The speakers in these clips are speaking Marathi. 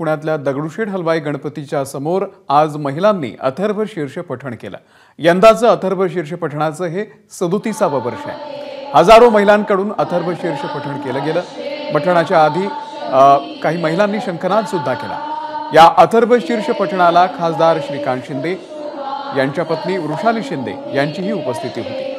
पुण्यातल्या दगडूशेठ हलवाई गणपतीच्या समोर आज महिलांनी अथर्व शीर्ष पठण केलं। यंदाचं अथर्व शीर्ष पठणाचं हे 37वं वर्ष आहे। हजारो महिलांकडून अथर्व शीर्ष पठण केलं गेलं। पठणाच्या आधी काही महिलांनी शंखनाद सुद्धा केला। या अथर्व शीर्ष पठणाला खासदार श्रीकांत शिंदे यांच्या पत्नी वृषाली शिंदे यांचीही उपस्थिती होती।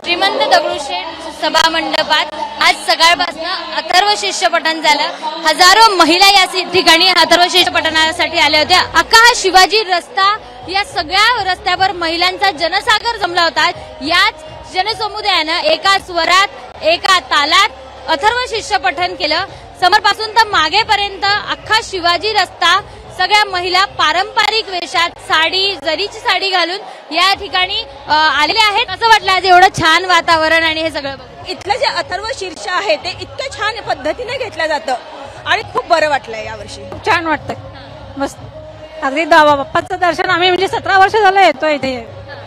श्रीमंत दगडूशेठ सभा मंडपात आज सकाळपासून अथर्व शीर्ष पठण झालं। हजारो महिला या ठिकाणी अथर्व शीर्ष पठणासाठी आल्या होत्या। अख्खा हा शिवाजी रस्ता, या सगळ्या रस्त्यावर महिलांचा जनसागर जमला होता। याच जनसमुदायानं एका स्वरात एका तालात अथर्व शीर्ष पठण केलं। समोरपासून तर मागेपर्यंत अख्खा शिवाजी रस्ता सगळ्या महिला पारंपरिक वेशात साडी, जरीची साडी घालून या ठिकाणी आलेल्या आहेत। असं वाटलं आज एवढं छान वातावरण आणि हे सगळं इथलं जे अथर्व शीर्ष आहे ते इतक्या छान पद्धतीने घेतलं जातं आणि खूप बरं वाटलंय यावर्षी। खूप छान वाटतंय, मस्त। अगदी बाप्पाचं दर्शन आम्ही म्हणजे 17 वर्ष झालं येतोय इथे।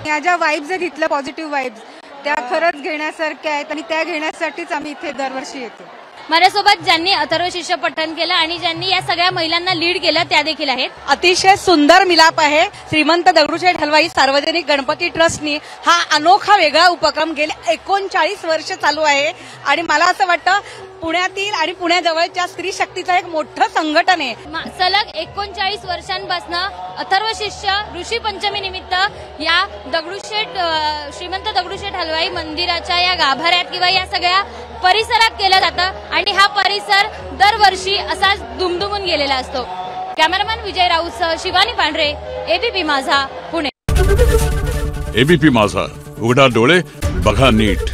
या ज्या वाइब्स आहेत इथल्या पॉझिटिव्ह वाइब्स त्या खरंच घेण्यासारख्या आहेत आणि त्या घेण्यासाठीच आम्ही इथे दरवर्षी येतो। माझ्यासोबत ज्यांनी अथर्व शीर्ष पठण केलं आणि ज्यांनी या सगळ्या महिलांना लीड केलं त्या देखील आहेत। अतिशय सुंदर मिलाप आहे। श्रीमंत दगडूशेठ हलवाई सार्वजनिक गणपती ट्रस्टनी हा अनोखा वेगळा उपक्रम गेले 39 वर्ष चालू आहे आणि मला असं वाटतं पुण्यातील आणि पुण्याजवळच्या स्त्री शक्तीचं एक मोठं संघटन आहे। सलग 39 वर्षांपासून अथर्व शीर्ष ऋषी पंचमी निमित्त या दगडूशेठ श्रीमंत दगडूशेठ हलवाई मंदिराच्या या गाभाऱ्यात किंवा या सगळ्या परिसरात केलं जातं आणि हा परिसर दरवर्षी असाच दुमदुमून गेलेला असतो। कॅमेरामॅन विजय राऊतसह शिवानी पांढरे, एबीपी माझा, पुणे। एबीपी माझा, उघडा डोळे बघा नीट।